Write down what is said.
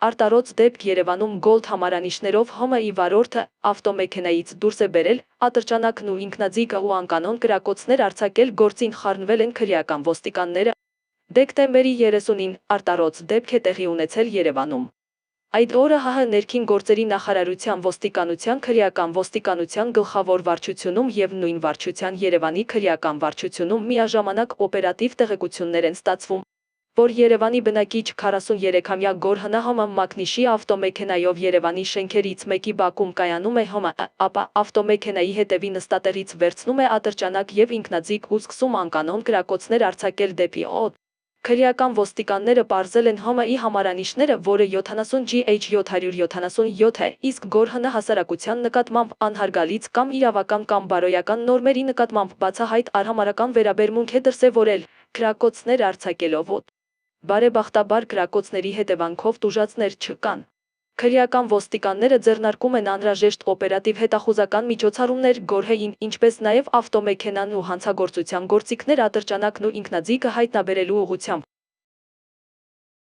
Արտարոց դեպք Երևանում Գոլդ համարանիշներով ՀՄ-ի վարորդը ավտոմեքենայից դուրս է բերել ատրճանակն ու ինքնաձիգը ու անկանոն կրակոցներ արձակել գործին խառնվել են քրեական ոստիկանները։ Դեկտեմբերի 30-ին արտարոց դեպք է տեղի ունեցել Երևանում։ Այդ օրը ՀՀ ներքին գործերի նախարարության ոստիկանության քրեական ոստիկանության գլխավոր վարչությունում եւ նույն վարչության Երևանի քրեական վարչությունում միաժամանակ օպերատիվ տեղեկություններ են ստացվում, որ Երևանի բնակիչ 43-ամյա Գորհն ՀՄ մակնիշի ավտոմեքենայով Երևանի շենքերից մեկի բակում կայանում է ՀՄ, ապա ավտոմեքենայի հետևի նստատեղից վերցնում է ատրճանակ եւ ինքնաձիգ ու սկսում անկանոն կրակոցներ արձակել դեպի օդ։ Քրեական ոստիկանները պարզել են ՀՄ-ի համարանիշները, որը 70GH777 է, իսկ Գորհն հասարակության նկատմամբ անհարգալից կամ իրավական կամ բարոյական նորմերի նկատմամբ բացահայտ արհամարհական վերաբերմունք է դրսևորել կրակոցներ արձակելով օդ։ Բարեբախտաբար կրակոցների հետևանքով տուժածներ չկան։ Քրեական ոստիկանները ձեռնարկում են անհրաժեշտ օպերատիվ հետախուզական միջոցառումներ Գորհեին, ինչպես նաև ավտոմեքենան ու հանցագործության գործիքներ ատրճանակն ու ինքնաձիգը հայտնաբերելու ուղղությամբ։